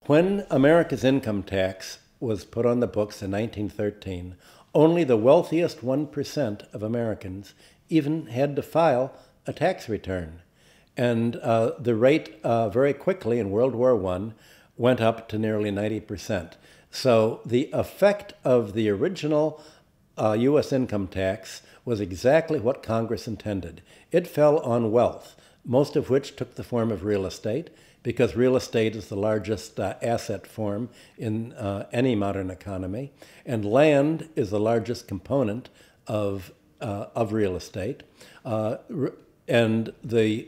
When America's income tax was put on the books in 1913, only the wealthiest 1% of Americans even had to file a tax return. And the rate very quickly in World War I went up to nearly 90%. So the effect of the original U.S. income tax was exactly what Congress intended. It fell on wealth, most of which took the form of real estate, because real estate is the largest asset form in any modern economy, and land is the largest component of real estate. And the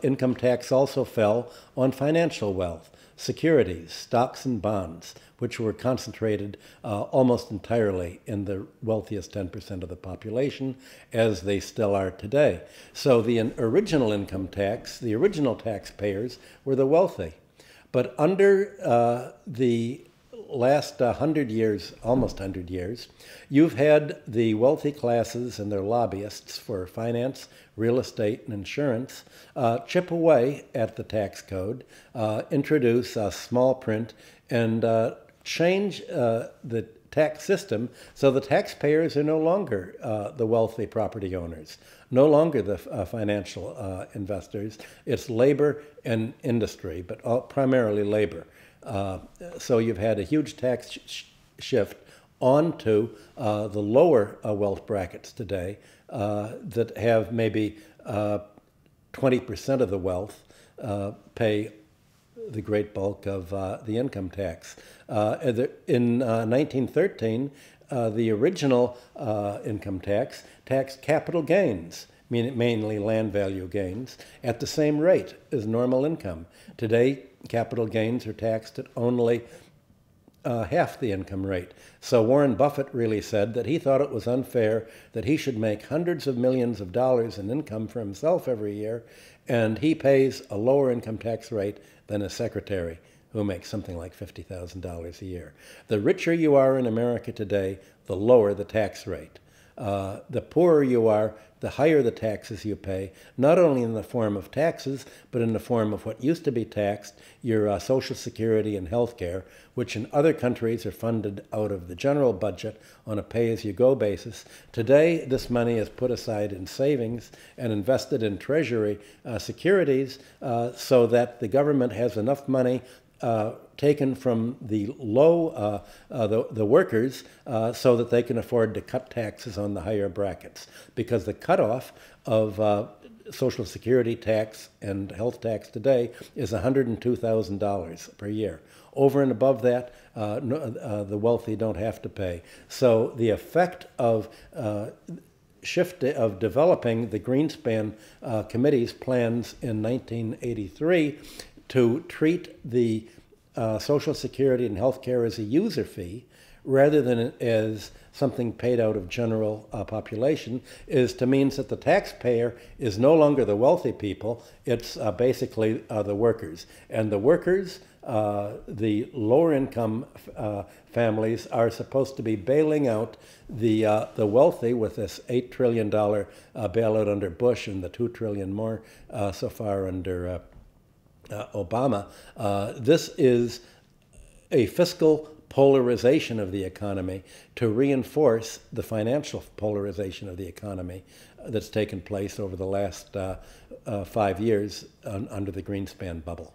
income tax also fell on financial wealth, securities, stocks and bonds, which were concentrated almost entirely in the wealthiest 10% of the population, as they still are today. So the original income tax, the original taxpayers were the wealthy. But under the last 100 years, almost 100 years, you've had the wealthy classes and their lobbyists for finance, real estate, and insurance chip away at the tax code, introduce small print, and change the tax system so the taxpayers are no longer the wealthy property owners, no longer the financial investors. It's labor and industry, but primarily labor. So you've had a huge tax shift onto the lower wealth brackets today that have maybe 20% of the wealth pay the great bulk of the income tax. In 1913, the original income tax taxed capital gains, mainly land value gains, at the same rate as normal income. Today, capital gains are taxed at only half the income rate. So Warren Buffett really said that he thought it was unfair that he should make hundreds of millions of dollars in income for himself every year, and he pays a lower income tax rate than a secretary who makes something like $50,000 a year. The richer you are in America today, the lower the tax rate. The poorer you are, the higher the taxes you pay, not only in the form of taxes, but in the form of what used to be taxed, your Social Security and health care, which in other countries are funded out of the general budget on a pay-as-you-go basis. Today, this money is put aside in savings and invested in Treasury securities so that the government has enough money taken from the low, the workers, so that they can afford to cut taxes on the higher brackets. Because the cutoff of Social Security tax and health tax today is $102,000 per year. Over and above that, the wealthy don't have to pay. So the effect of developing the Greenspan Committee's plans in 1983 to treat the Social Security and health care as a user fee rather than as something paid out of general population is to means that the taxpayer is no longer the wealthy people, it's basically the workers. And the workers, the lower income families, are supposed to be bailing out the wealthy with this $8 trillion bailout under Bush and the $2 trillion more so far under Obama. This is a fiscal polarization of the economy to reinforce the financial polarization of the economy that's taken place over the last 5 years under the Greenspan bubble.